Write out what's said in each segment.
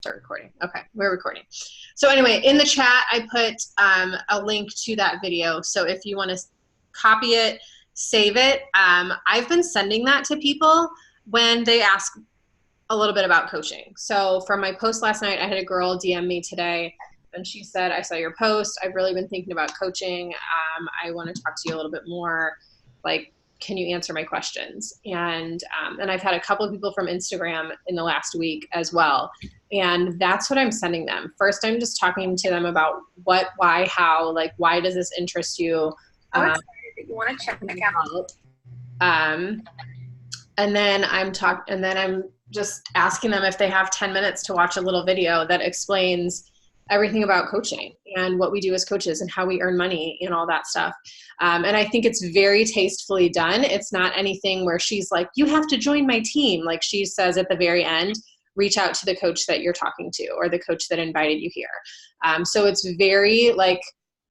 Start recording. Okay, we're recording. So anyway, in the chat, I put a link to that video. So if you want to copy it, save it. I've been sending that to people when they ask a little bit about coaching. So from my post last night, I had a girl DM me today, and she said, I saw your post. I've really been thinking about coaching. I want to talk to you a little bit more. Like, can you answer my questions? And I've had a couple of people from Instagram in the last week as well. And that's what I'm sending them. First, I'm just talking to them about what, why, how, like, why does this interest you? I'm excited that you want to check out. And then I'm just asking them if they have 10 minutes to watch a little video that explains everything about coaching and what we do as coaches and how we earn money and all that stuff. And I think it's very tastefully done. It's not anything where she's like, you have to join my team. Like she says at the very end, reach out to the coach that you're talking to or the coach that invited you here. So it's very like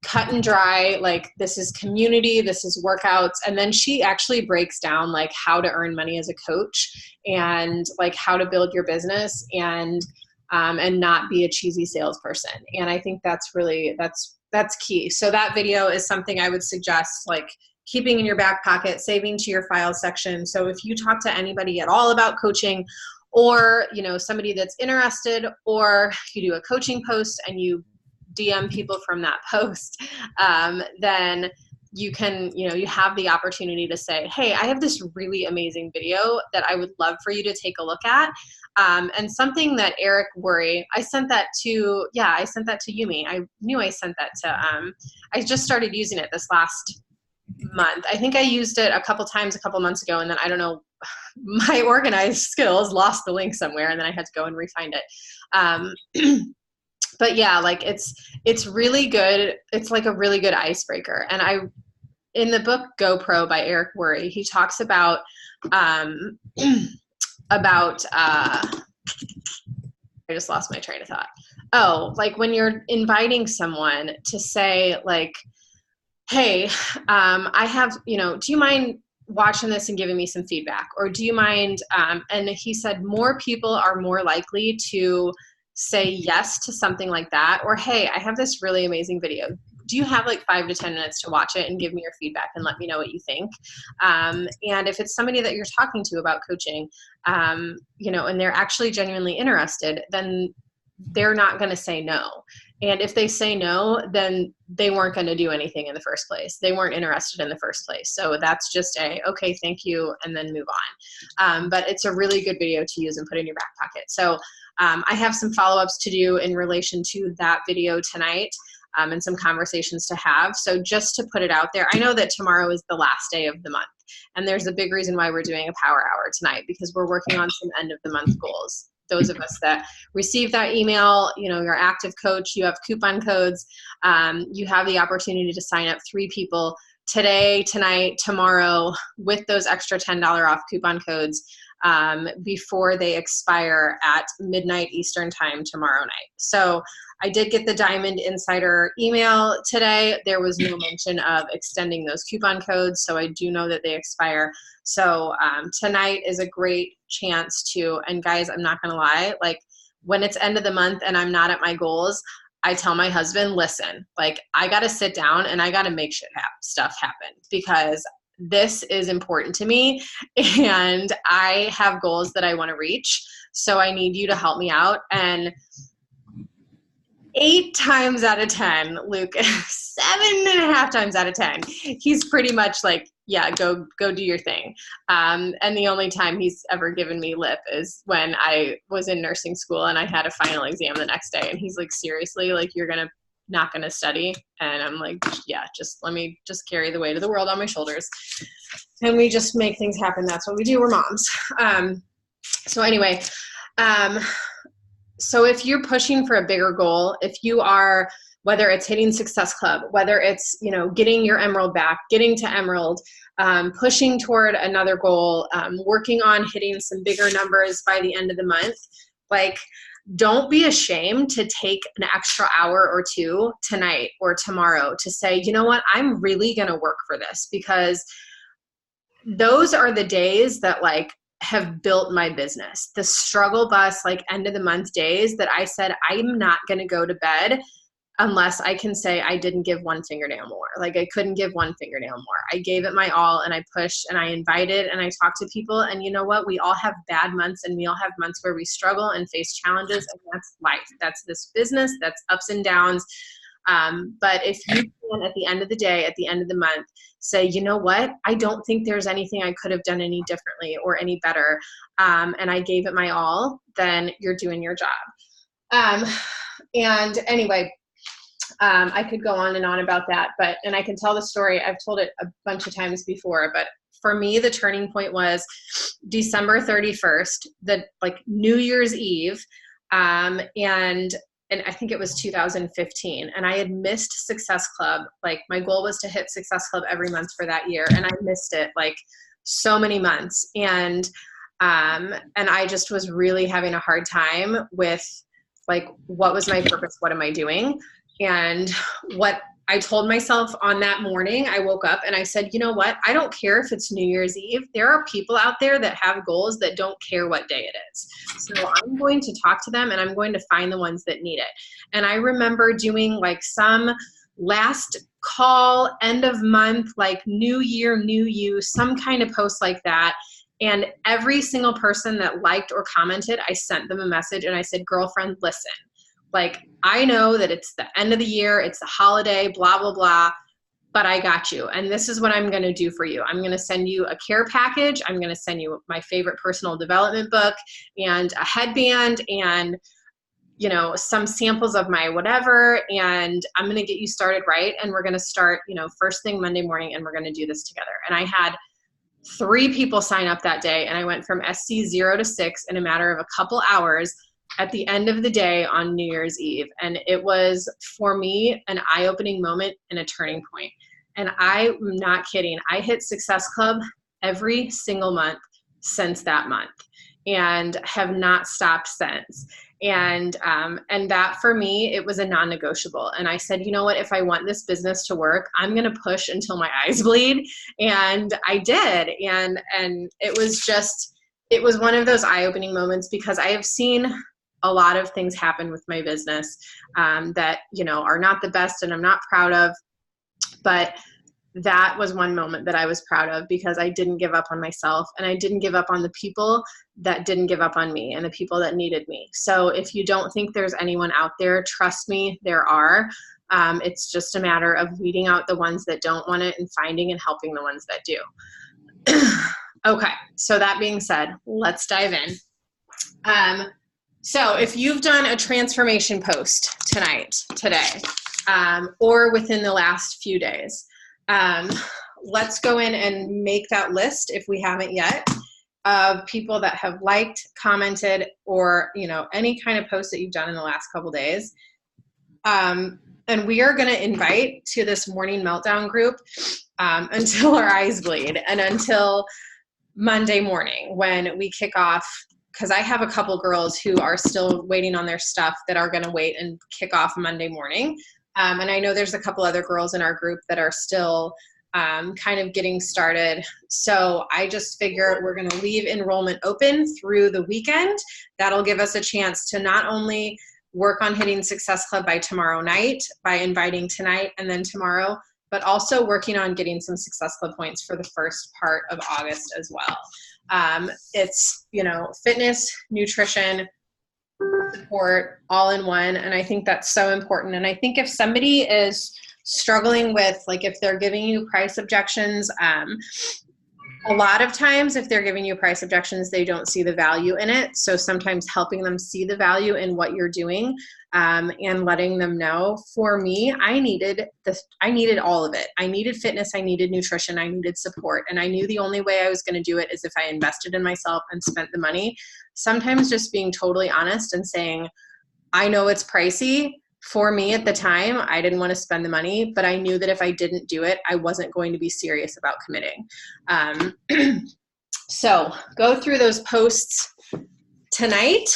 cut and dry, like this is community, this is workouts. And then she actually breaks down like how to earn money as a coach and like how to build your business and not be a cheesy salesperson. And I think that's really, that's key. So that video is something I would suggest like keeping in your back pocket, saving to your files section. So if you talk to anybody at all about coaching or, you know, somebody that's interested, or you do a coaching post and you DM people from that post, then you can, you know, you have the opportunity to say, hey, I have this really amazing video that I would love for you to take a look at. And something that Eric Worre, I sent that to Yumi. I knew I sent that to, I just started using it this last month. I think I used it a couple times a couple months ago, and then I don't know, my organized skills lost the link somewhere, and then I had to go and re-find it. But yeah, like it's really good. It's like a really good icebreaker. And in the book GoPro by Eric Worre, he talks about I just lost my train of thought. Oh, like when you're inviting someone to say like, hey, I have, you know, do you mind watching this and giving me some feedback? Or do you mind, and he said more people are more likely to say yes to something like that. Or, hey, I have this really amazing video. Do you have like 5 to 10 minutes to watch it and give me your feedback and let me know what you think? And if it's somebody that you're talking to about coaching, you know, and they're actually genuinely interested, then they're not going to say no. And if they say no, then they weren't going to do anything in the first place. They weren't interested in the first place. So that's just okay, thank you, and then move on. But it's a really good video to use and put in your back pocket. So I have some follow-ups to do in relation to that video tonight, and some conversations to have. So just to put it out there, I know that tomorrow is the last day of the month, and there's a big reason why we're doing a power hour tonight, because we're working on some end of the month goals. Those of us that receive that email, you know, you're active coach, you have coupon codes, you have the opportunity to sign up 3 people today, tonight, tomorrow with those extra $10 off coupon codes before they expire at midnight Eastern time tomorrow night. So I did get the Diamond Insider email today. There was no mention of extending those coupon codes, so I do know that they expire. So tonight is a great chance to, and guys, I'm not gonna lie, like when it's end of the month and I'm not at my goals, I tell my husband, listen, like I gotta sit down and I gotta make stuff happen, because this is important to me and I have goals that I want to reach. So I need you to help me out. And 8 times out of 10, Luke, 7.5 times out of 10, he's pretty much like, yeah, go do your thing. And the only time he's ever given me lip is when I was in nursing school and I had a final exam the next day. And he's like, seriously, like you're not gonna study? And I'm like, yeah, let me carry the weight of the world on my shoulders. And we just make things happen. That's what we do. We're moms. So anyway, so if you're pushing for a bigger goal, if you are, whether it's hitting Success Club, whether it's, you know, getting your Emerald back, getting to Emerald, pushing toward another goal, working on hitting some bigger numbers by the end of the month, like, don't be ashamed to take an extra hour or 2 tonight or tomorrow to say, you know what, I'm really going to work for this, because those are the days that like have built my business. The struggle bus, like end of the month days that I said, I'm not going to go to bed unless I can say I didn't give one fingernail more. Like I couldn't give one fingernail more. I gave it my all, and I pushed and I invited and I talked to people. And you know what? We all have bad months, and we all have months where we struggle and face challenges, and that's life. That's this business. That's ups and downs. But if you can, at the end of the day, at the end of the month, say, you know what? I don't think there's anything I could have done any differently or any better. And I gave it my all, then you're doing your job. And anyway, I could go on and on about that, and I can tell the story. I've told it a bunch of times before, but for me, the turning point was December 31st, like New Year's Eve. And I think it was 2015, and I had missed Success Club. Like my goal was to hit Success Club every month for that year, and I missed it like so many months. And I just was really having a hard time with like, what was my purpose? What am I doing? And what I told myself on that morning, I woke up and I said, you know what? I don't care if it's New Year's Eve. There are people out there that have goals that don't care what day it is. So I'm going to talk to them, and I'm going to find the ones that need it. And I remember doing like some last call, end of month, like new year, new you, some kind of post like that. And every single person that liked or commented, I sent them a message and I said, girlfriend, listen. Like, I know that it's the end of the year, it's the holiday, blah, blah, blah, but I got you. And this is what I'm going to do for you. I'm going to send you a care package. I'm going to send you my favorite personal development book and a headband and, you know, some samples of my whatever. And I'm going to get you started right. And we're going to start, you know, first thing Monday morning, and we're going to do this together. And I had 3 people sign up that day. And I went from SC 0 to 6 in a matter of a couple hours at the end of the day on New Year's Eve. And it was, for me, an eye-opening moment and a turning point. And I'm not kidding. I hit Success Club every single month since that month and have not stopped since. And that for me, it was a non-negotiable. And I said, you know what, if I want this business to work, I'm going to push until my eyes bleed. And I did. And it was one of those eye-opening moments, because I have seen a lot of things happen with my business that, you know, are not the best and I'm not proud of. But that was one moment that I was proud of, because I didn't give up on myself, and I didn't give up on the people that didn't give up on me and the people that needed me. So if you don't think there's anyone out there, trust me, there are. It's just a matter of weeding out the ones that don't want it and finding and helping the ones that do. Okay, so that being said, let's dive in. So if you've done a transformation post today, or within the last few days, let's go in and make that list, if we haven't yet, of people that have liked, commented, or, you know, any kind of post that you've done in the last couple days. And we are going to invite to this morning meltdown group until our eyes bleed, and until Monday morning when we kick off, because I have a couple girls who are still waiting on their stuff that are going to wait and kick off Monday morning. And I know there's a couple other girls in our group that are still kind of getting started. So I just figure we're going to leave enrollment open through the weekend. That'll give us a chance to not only work on hitting Success Club by tomorrow night, by inviting tonight and then tomorrow, but also working on getting some Success Club points for the first part of August as well. It's, you know, fitness, nutrition, support, all in one. And I think that's so important. And I think if somebody is struggling with, like, if they're giving you price objections, a lot of times if they're giving you price objections, they don't see the value in it. So sometimes helping them see the value in what you're doing, and letting them know. For me, I needed all of it. I needed fitness, I needed nutrition, I needed support. And I knew the only way I was going to do it is if I invested in myself and spent the money. Sometimes just being totally honest and saying, I know it's pricey. For me at the time, I didn't want to spend the money, but I knew that if I didn't do it, I wasn't going to be serious about committing. So go through those posts tonight,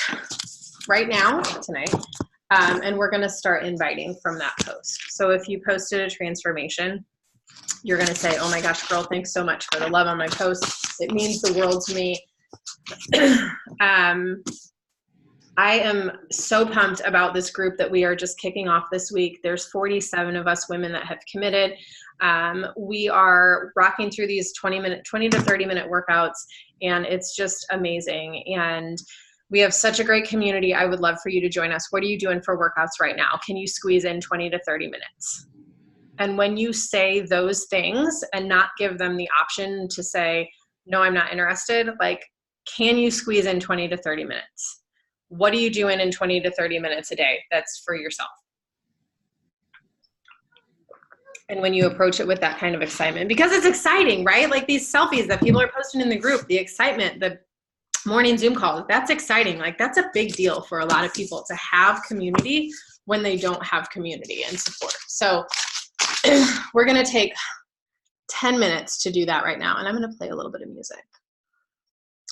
and we're going to start inviting from that post. So if you posted a transformation, you're going to say, oh my gosh, girl, thanks so much for the love on my post. It means the world to me. I am so pumped about this group that we are just kicking off this week. There's 47 of us women that have committed. We are rocking through these 20 to 30 minute workouts, and it's just amazing. And we have such a great community. I would love for you to join us. What are you doing for workouts right now? Can you squeeze in 20 to 30 minutes? And when you say those things and not give them the option to say, no, I'm not interested, like, can you squeeze in 20 to 30 minutes? What are you doing in 20 to 30 minutes a day that's for yourself? And when you approach it with that kind of excitement, because it's exciting, right? Like these selfies that people are posting in the group, the excitement, the morning Zoom calls, that's exciting. Like that's a big deal for a lot of people to have community when they don't have community and support. So we're going to take 10 minutes to do that right now. And I'm going to play a little bit of music.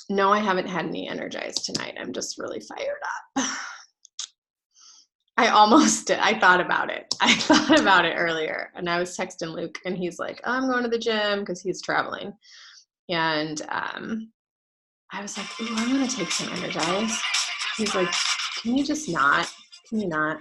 No, I haven't had any Energized tonight. I'm just really fired up. I almost did. I thought about it. I thought about it earlier. And I was texting Luke and he's like, I'm going to the gym because he's traveling. And I was like, ooh, I'm going to take some Energized. He's like, can you just not? Can you not?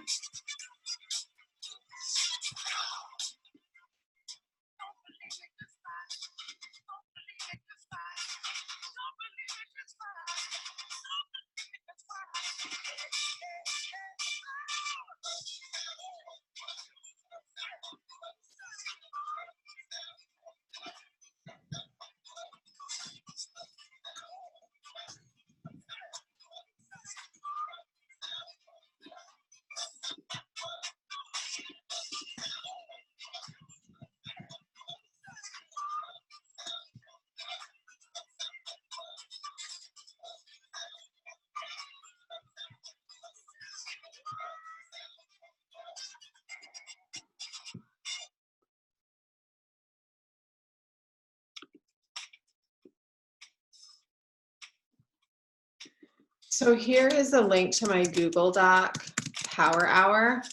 So here is the link to my Google Doc Power Hour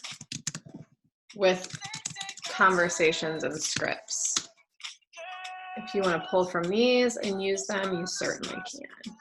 with conversations and scripts. If you want to pull from these and use them, you certainly can.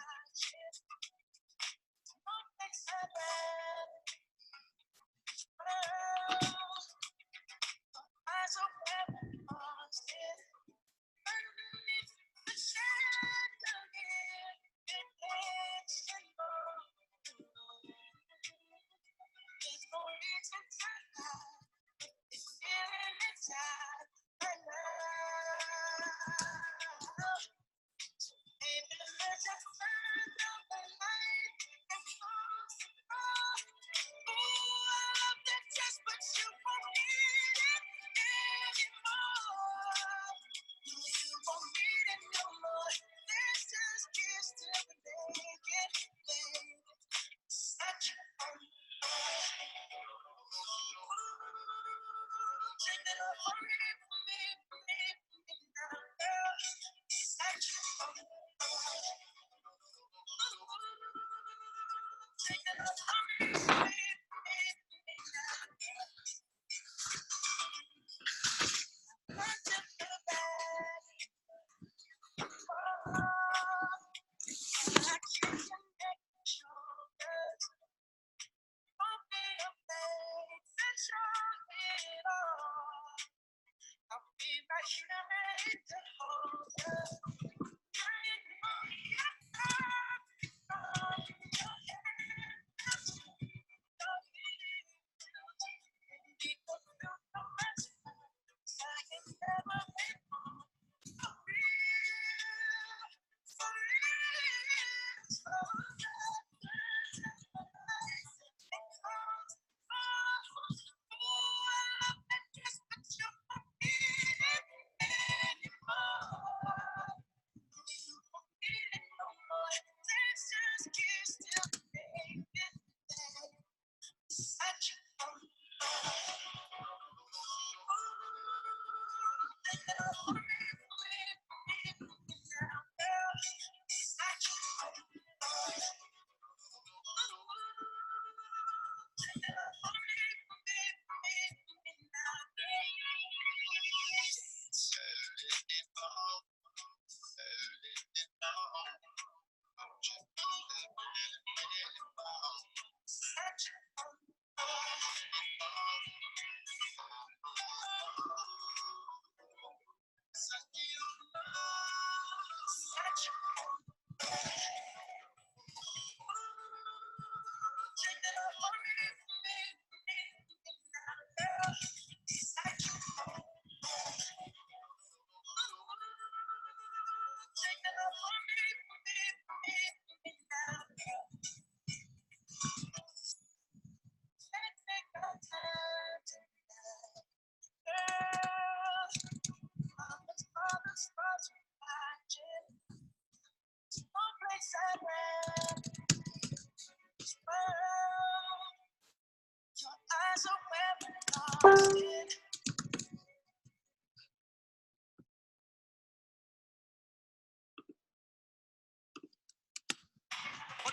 Bud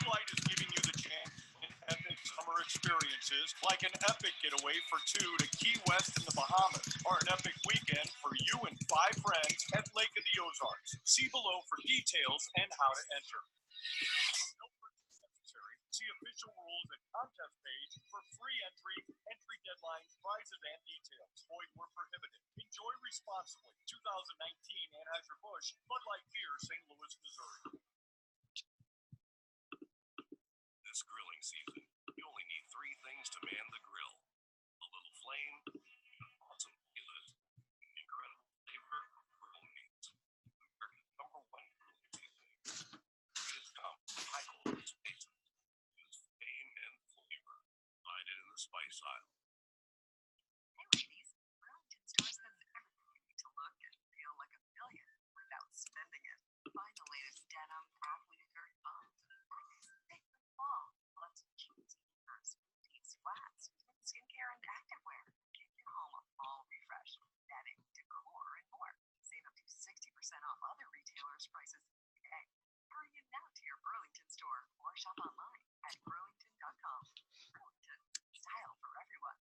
Light is giving you the chance in epic summer experiences, like an epic getaway for two to Key West in the Bahamas, or an epic weekend for you and 5 friends at Lake of the Ozarks. See below for details and how to enter. No purchase necessary. See official rules and contest page for free entry, entry deadlines, prizes, and details. Void were prohibited. Enjoy responsibly. 2019 Anheuser-Busch Bud Light Beer, St. Louis, Missouri. This grilling season, you only need 3 things to man the grill: a little flame, awesome flavors, incredible flavor of grill meats. America's #1 grilling seasoning. It's come from high quality spices. Use fame and flavor. Find it in the spice aisle. Hey ladies, Burlington Stores has everything you need to look and feel like a million without spending it. Find the latest denim, athleisure, bums, thick and fall, lots of jeans, sneakers, booties, flats, even skincare and activewear. Give your home a fall refresh, bedding, decor, and more. Save up to 60% off other retailers' prices today. Hurry in now to your Burlington store or shop online at burlington.com. Burlington, style for everyone.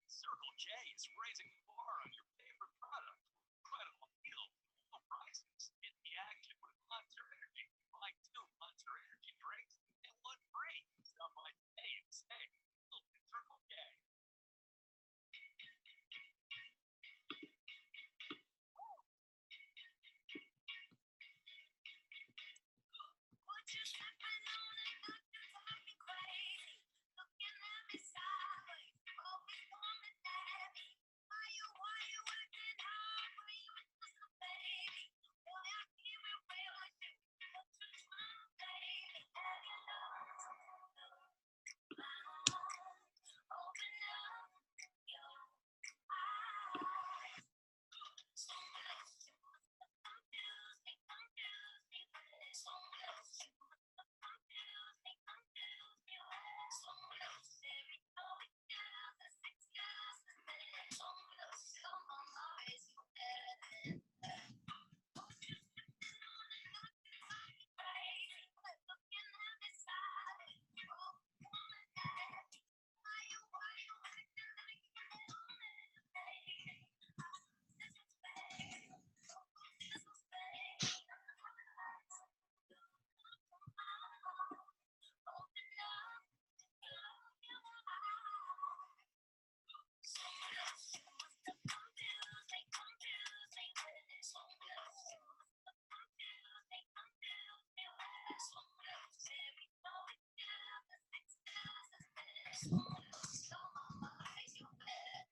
Circle J is raising the bar on your favorite product. Incredible deals, low prices. Get the action with Monster Energy. Buy 2 Monster Energy drinks and 1 free. Stop by today and save. Look at Circle J. What just happened on that book that's talking crazy? Looking at me sideways, always coming at me. Why you acting hard when you miss a baby? Boy, I can't wait like you. What you trying to say? Have you looked? Open up your eyes. Someone else you must have confused me. Someone else you must have confused me. Someone else there ain't no excuses. Someone else fill my mind so bad. Just sitting on it, looking crazy. Looking at me sideways, oh, coming at me. Why you acting like you're on it, baby? This is fake. This is fake. Open up your eyes. Someone else you must have confused me. Someone else you must have confused me. Someone else there ain't no excuses. Someone else fill my mind so bad.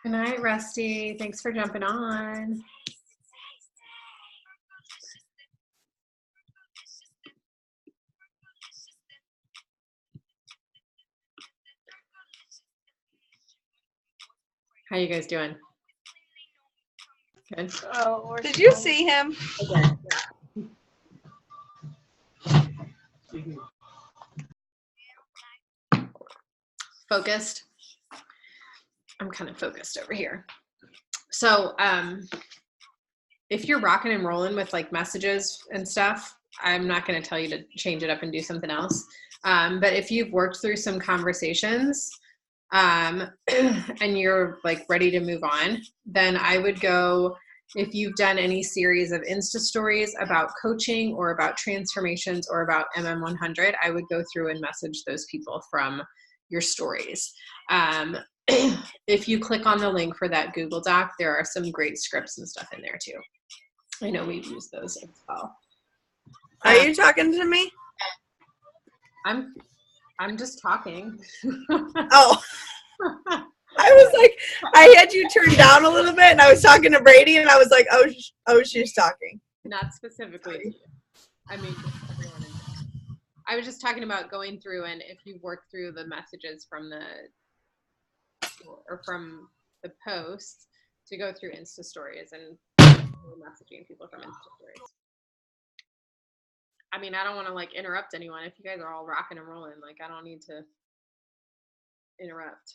Good night, Rusty. Thanks for jumping on. How you guys doing? Good. Oh, Did you see him? Okay. Focused. I'm kind of focused over here. So, if you're rocking and rolling with like messages and stuff, I'm not going to tell you to change it up and do something else. But if you've worked through some conversations, and you're like ready to move on, then I would go, if you've done any series of Insta stories about coaching or about transformations or about MM100, I would go through and message those people from your stories. If you click on the link for that Google Doc, there are some great scripts and stuff in there too. I know we've used those as well. Are you talking to me? I'm just talking. Oh. I was like, I had you turned down a little bit, and I was talking to Brady, and I was like, oh, she's talking. Not specifically to you. I mean, everyone in general. I was just talking about going through, and if you work through the messages from the posts, to go through Insta stories and messaging people from Insta stories. I mean, I don't want to like interrupt anyone. If you guys are all rocking and rolling, like I don't need to interrupt.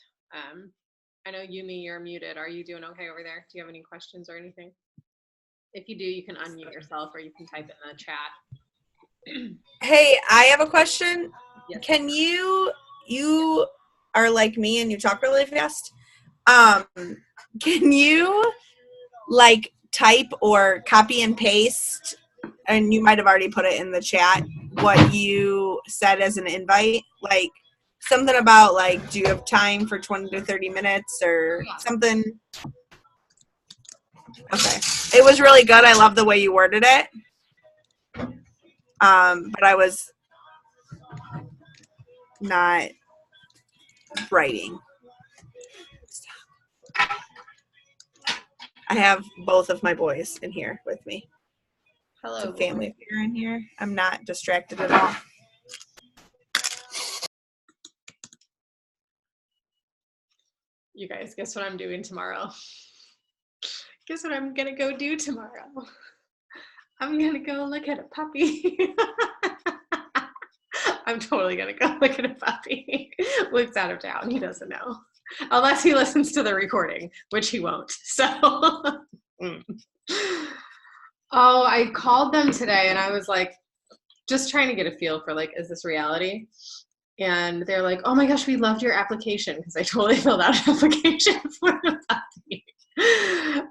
I know Yumi, you're muted. Are you doing okay over there? Do you have any questions or anything? If you do, you can unmute yourself or you can type in the chat. Hey, I have a question. Yes. Can you are like me and you talk really fast. Can you like type or copy and paste, and you might have already put it in the chat, what you said as an invite? Like something about like, do you have time for 20 to 30 minutes or something? Okay. It was really good. I love the way you worded it. But I was not writing. I have both of my boys in here with me. Hello. Some family affair in here. I'm not distracted at all. You guys, guess what I'm doing tomorrow? Guess what I'm gonna go do tomorrow? I'm gonna go look at a puppy. I'm totally gonna go look at a puppy. Luke's out of town. He doesn't know. Unless he listens to the recording, which he won't. So, oh, I called them today and I was like, just trying to get a feel for like, is this reality? And they're like, oh my gosh, we loved your application, because I totally filled out an application for the puppy.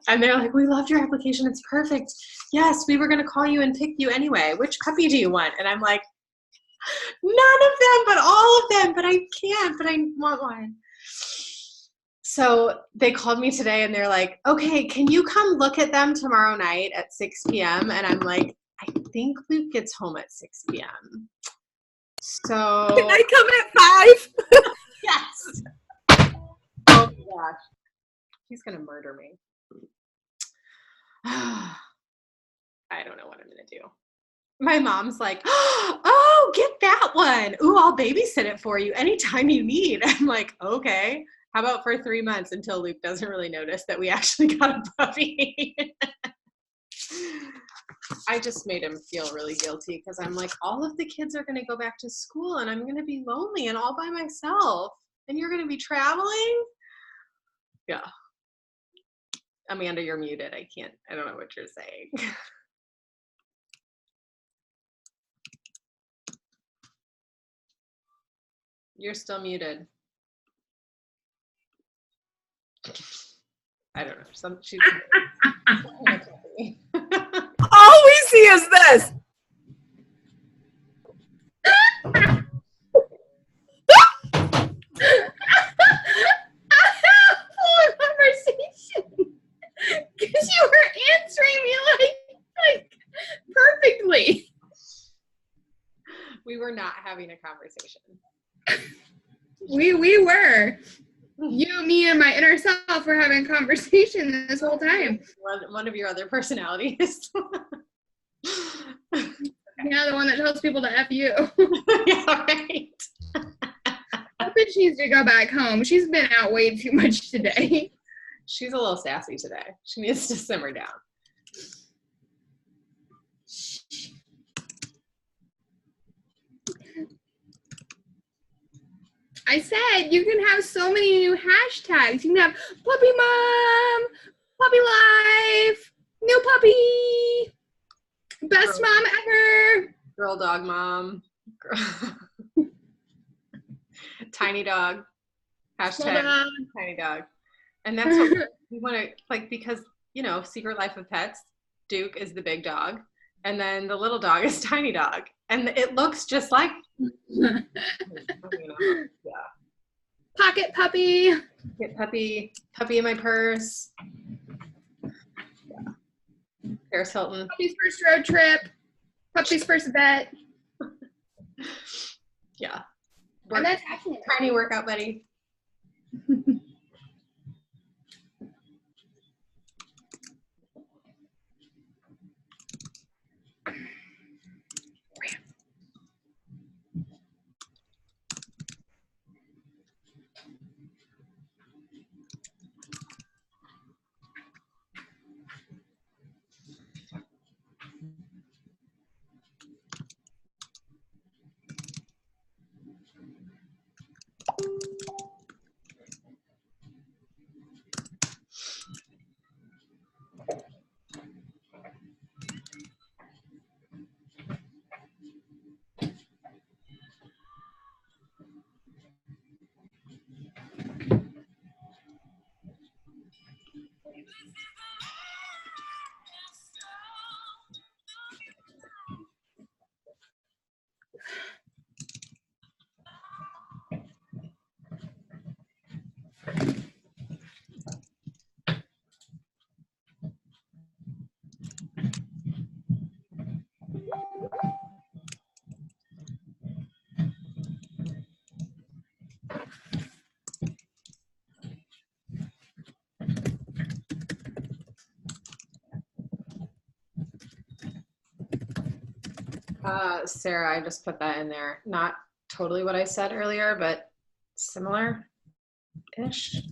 And they're like, we loved your application. It's perfect. Yes, we were going to call you and pick you anyway. Which puppy do you want? And I'm like, none of them, but all of them. But I can't, but I want one. So they called me today and they're like, okay, can you come look at them tomorrow night at 6 p.m.? And I'm like, I think Luke gets home at 6 p.m. So Can I come at 5? yes. Oh my gosh. He's going to murder me. I don't know what I'm going to do. My mom's like, oh, get that one. Ooh, I'll babysit it for you anytime you need. I'm like, okay. How about for 3 months until Luke doesn't really notice that we actually got a puppy? I just made him feel really guilty because I'm like, all of the kids are going to go back to school and I'm going to be lonely and all by myself. And you're going to be traveling? Yeah. Amanda, you're muted. I don't know what you're saying. You're still muted. I don't know. She's All we see is this. full conversation because you were answering me like perfectly. We were not having a conversation. We were. You, me, and my inner self were having a conversation this whole time. One of your other personalities. Yeah, the one that tells people to F you. Yeah, right. That bitch needs to go back home. She's been out way too much today. She's a little sassy today. She needs to simmer down. I said you can have so many new hashtags. You can have puppy mom, puppy life, new puppy, best mom ever. Girl dog mom. Tiny dog. Hashtag Dog. tiny dog. And that's what we want to, like, because, you know, Secret Life of Pets, Duke is the big dog. And then the little dog is tiny dog. And it looks just like, yeah. Pocket puppy. Get puppy in my purse. Yeah. Paris Hilton. Puppy's first road trip. Puppy's first vet. Yeah. And that's actually Tiny workout buddy. Sarah, I just put that in there. Not totally what I said earlier, but similar-ish.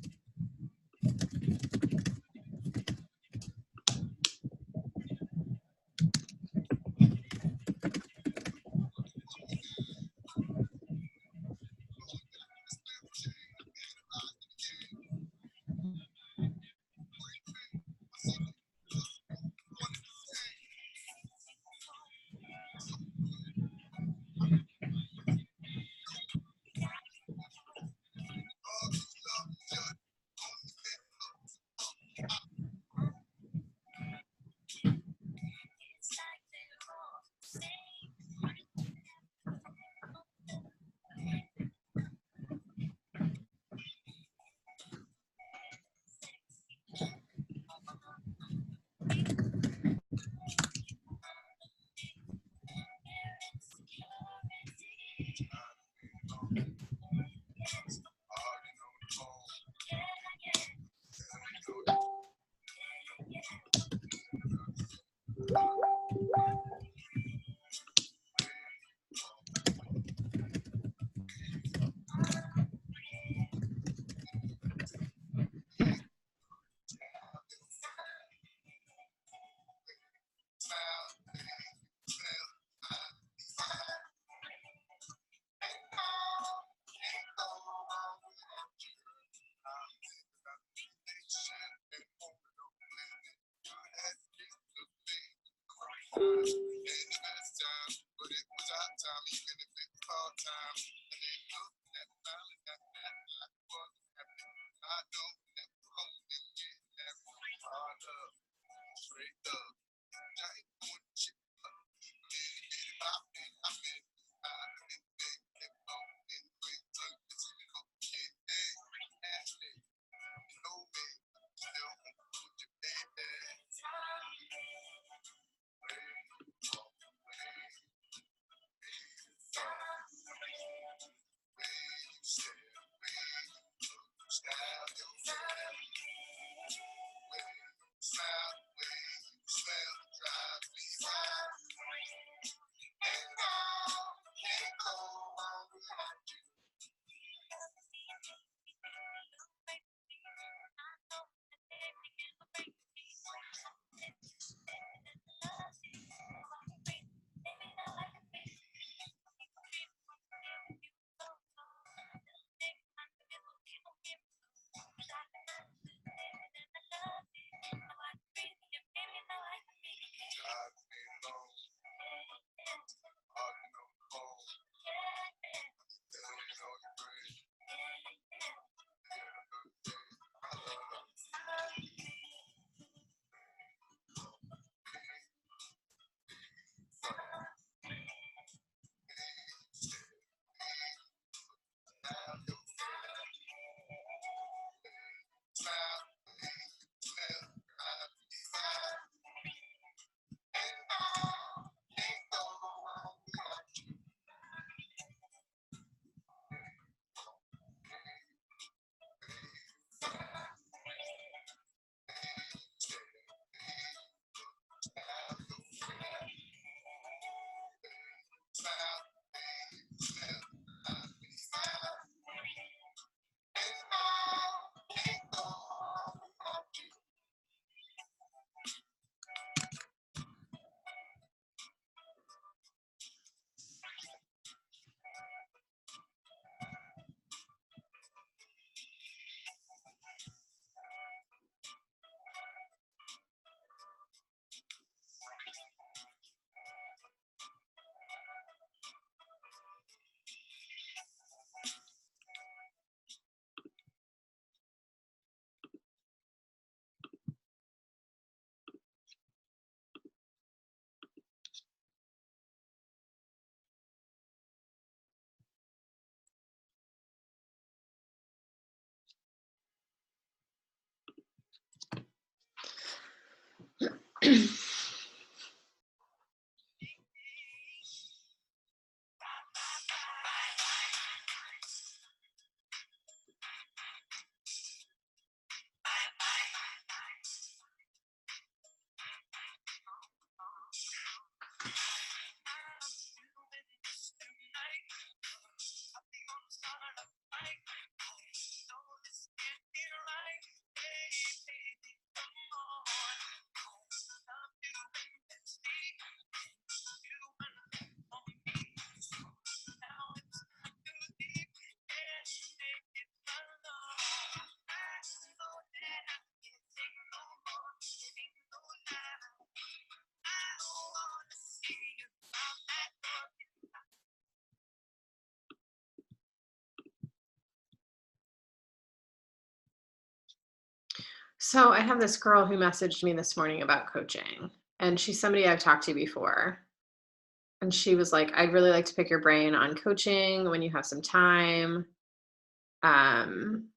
So I have this girl who messaged me this morning about coaching, and she's somebody I've talked to before. And she was like, I'd really like to pick your brain on coaching when you have some time. Um,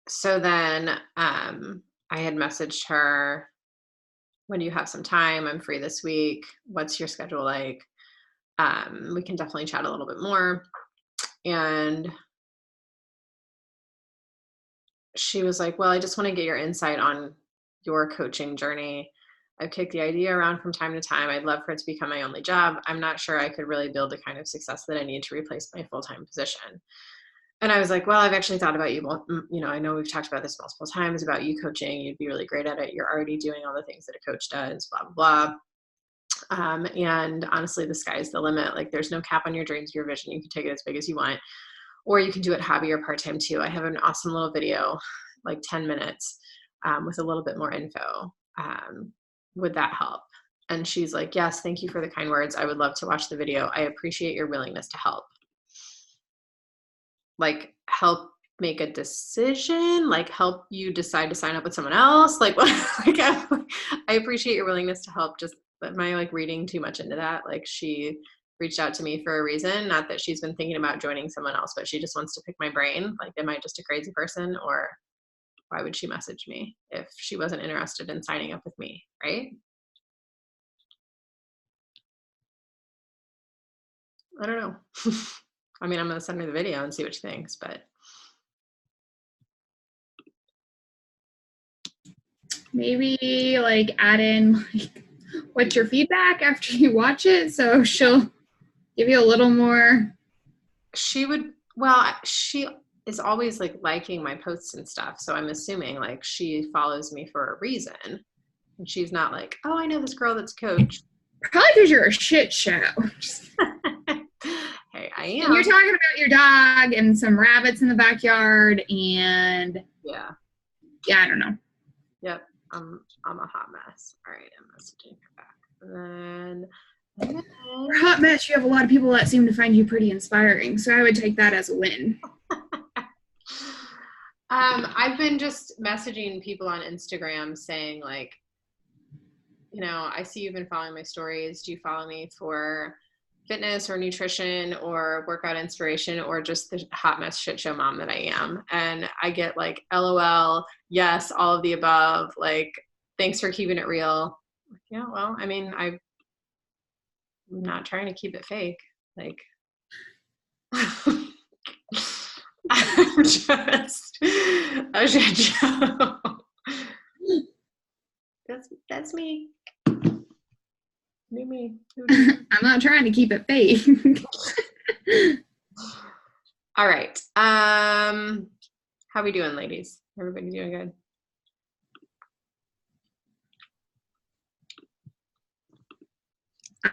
so then I had messaged her, when do you have some time? I'm free this week. What's your schedule like? We can definitely chat a little bit more. And she was like, well, I just want to get your insight on your coaching journey. I've kicked the idea around from time to time. I'd love for it to become my only job. I'm not sure I could really build the kind of success that I need to replace my full-time position. And I was like, well, I've actually thought about you. You know, I know we've talked about this multiple times about you coaching. You'd be really great at it. You're already doing all the things that a coach does, blah, blah, blah. And honestly, the sky's the limit. Like, there's no cap on your dreams, your vision. You can take it as big as you want, or you can do it hobby or part-time too. I have an awesome little video, like 10 minutes, with a little bit more info. Would that help? And she's like, yes, thank you for the kind words. I would love to watch the video. I appreciate your willingness to help. Like, help make a decision, like help you decide to sign up with someone else. Like, what? Like, I appreciate your willingness to help. Just, am I like reading too much into that? Like, she reached out to me for a reason, not that she's been thinking about joining someone else, but she just wants to pick my brain. Like, am I just a crazy person, or why would she message me if she wasn't interested in signing up with me, right? I don't know. I mean, I'm going to send her the video and see what she thinks, but. Maybe like add in like what's your feedback after you watch it, so she'll give you a little more. She would, well, she is always like liking my posts and stuff, so I'm assuming like she follows me for a reason, and she's not like, oh, I know this girl that's coach. Probably because you're a shit show. Hey, I am. And you're talking about your dog and some rabbits in the backyard, and yeah, I don't know. Yep, I'm a hot mess. All right, I'm messaging her back. And then You're a hot mess. You have a lot of people that seem to find you pretty inspiring, so I would take that as a win. I've been just messaging people on Instagram saying like, you know, I see you've been following my stories. Do you follow me for fitness or nutrition or workout inspiration, or just the hot mess shit show mom that I am? And I get like, LOL, yes, all of the above. Like, thanks for keeping it real. Yeah, well, I mean, I'm not trying to keep it fake. Like, I'm just that's me. Me. I'm not trying to keep it fake. All right. How we doing, ladies? Everybody doing good?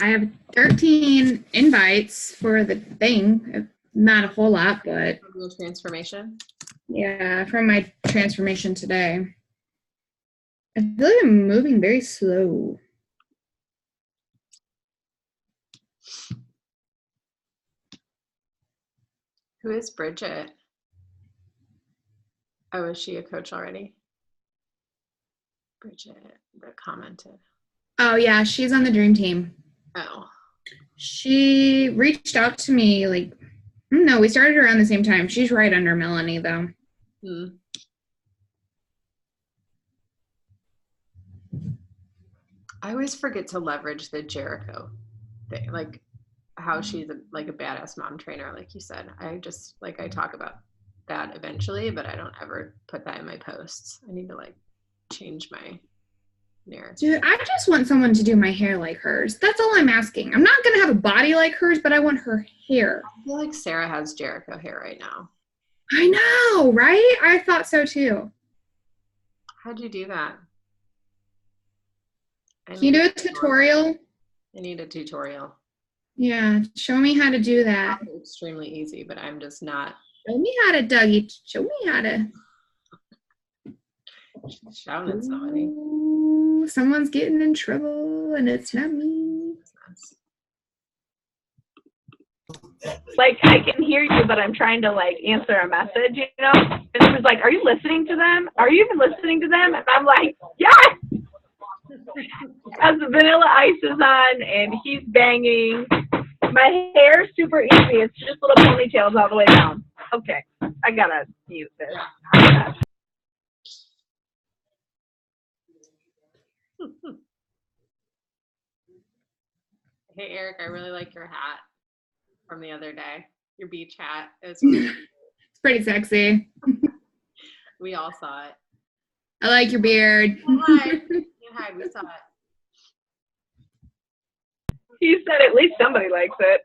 I have 13 invites for the thing. Not a whole lot, but Transformation. yeah, from my transformation today. I feel like I'm moving very slow. Who is Bridget? Oh, is she a coach already? Bridget that commented. Oh yeah, she's on the dream team. Oh. She reached out to me like, no, we started around the same time. She's right under Melanie though. I always forget to leverage the Jericho thing, like how she's like a badass mom trainer, like you said. I just like, I talk about that eventually, but I don't ever put that in my posts. I need to like change my narrative. Dude, I just want someone to do my hair like hers. That's all I'm asking. I'm not gonna have a body like hers, but I want her hair. I feel like Sarah has Jericho hair right now. I know, right? I thought so too. How'd you do that? Can you do a tutorial? I need a tutorial. Yeah, show me how to do that. It's extremely easy, but I'm just not. Show me how to, Dougie. Show me how to. She's shouting at somebody. Ooh, someone's getting in trouble, and it's not me. Like, I can hear you, but I'm trying to, like, answer a message, you know? And he was like, are you listening to them? Are you even listening to them? And I'm like, yes! As the Vanilla Ice is on, and he's banging. My hair's super easy. It's just little ponytails all the way down. Okay, I gotta mute this. Hey Eric, I really like your hat from the other day. Your beach hat. It's pretty sexy. we all saw it. I like your beard. Hi. Hi, we saw it. He said at least somebody likes it.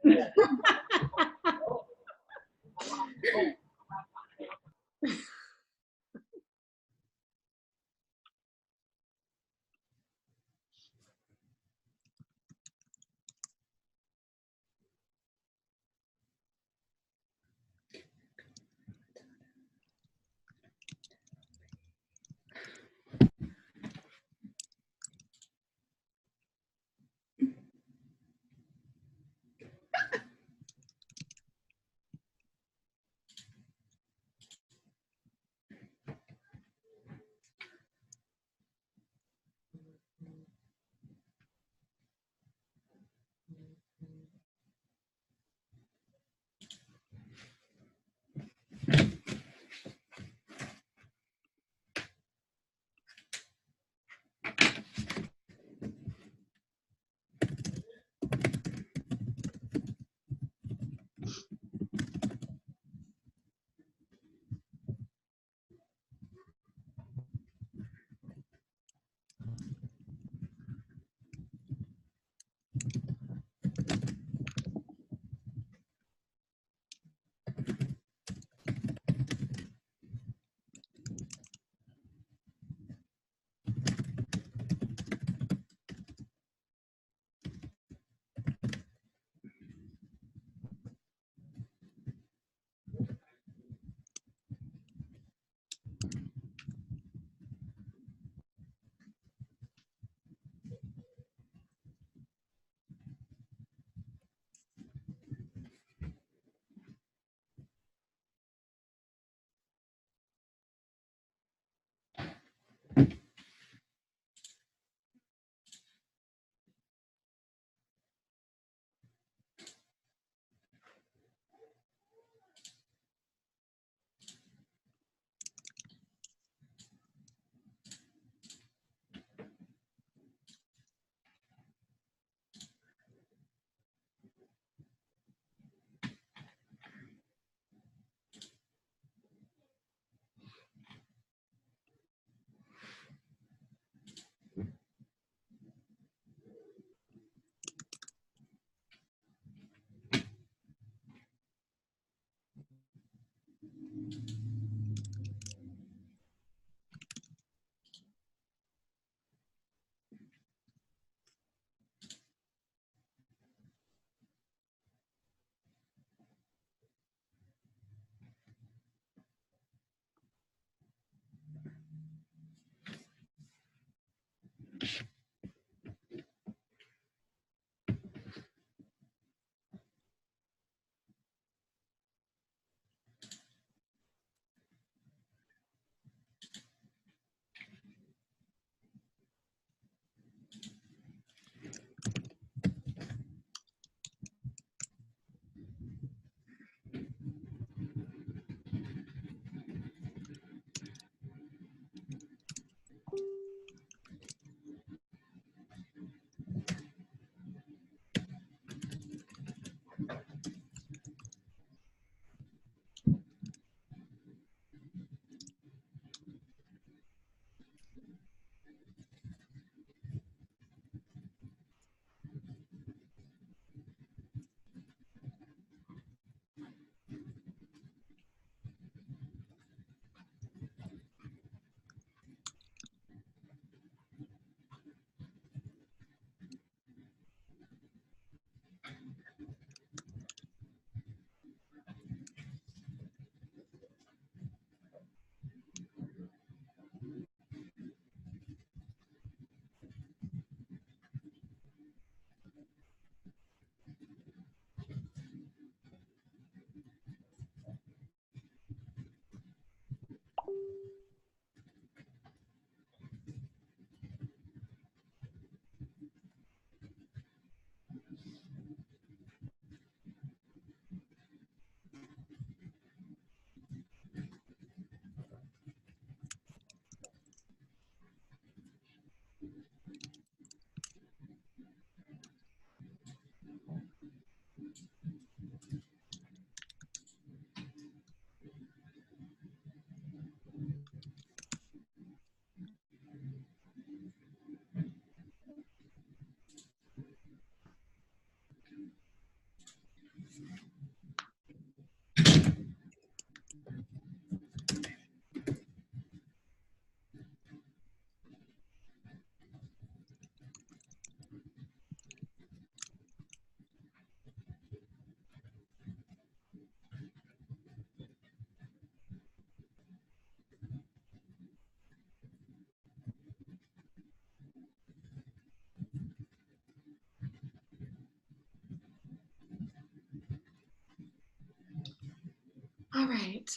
All right.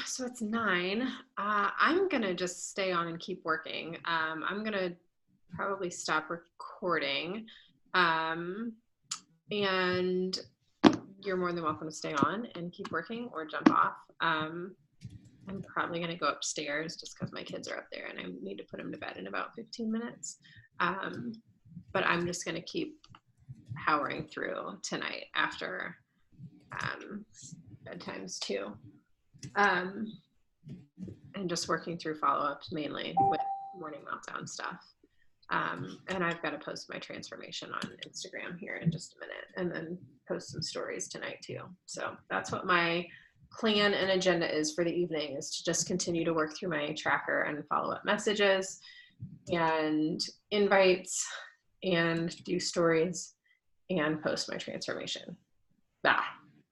So it's 9. I'm gonna just stay on and keep working. I'm gonna probably stop recording. And you're more than welcome to stay on and keep working or jump off. I'm probably gonna go upstairs just because my kids are up there and I need to put them to bed in about 15 minutes. But I'm just gonna keep powering through tonight after bedtimes too. And just working through follow-ups mainly with morning meltdown stuff. And I've got to post my transformation on Instagram here in just a minute and then post some stories tonight too. So that's what my plan and agenda is for the evening, is to just continue to work through my tracker and follow-up messages and invites and do stories and post my transformation.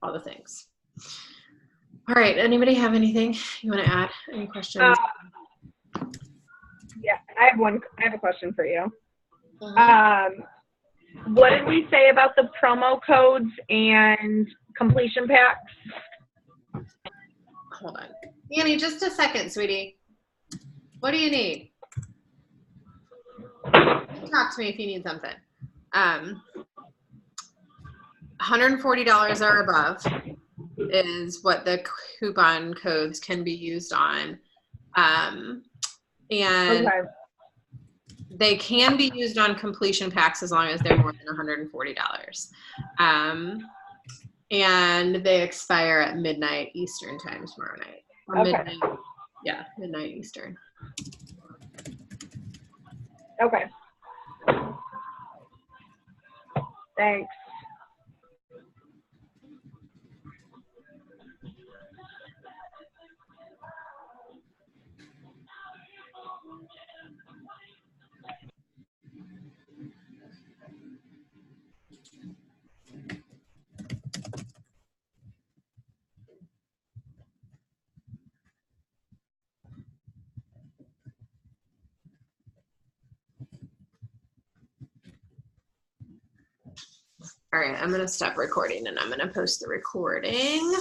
All the things. All right, anybody have anything you want to add? Any questions? Yeah, I have a question for you. What did we say about the promo codes and completion packs? Hold on. Annie, just a second, sweetie. What do you need? Talk to me if you need something. $140 or above is what the coupon codes can be used on. And Okay. they can be used on completion packs as long as they're more than $140. And they expire at midnight Eastern time tomorrow night. Or Okay. Midnight Eastern. Okay. Thanks. All right, I'm going to stop recording and I'm going to post the recording.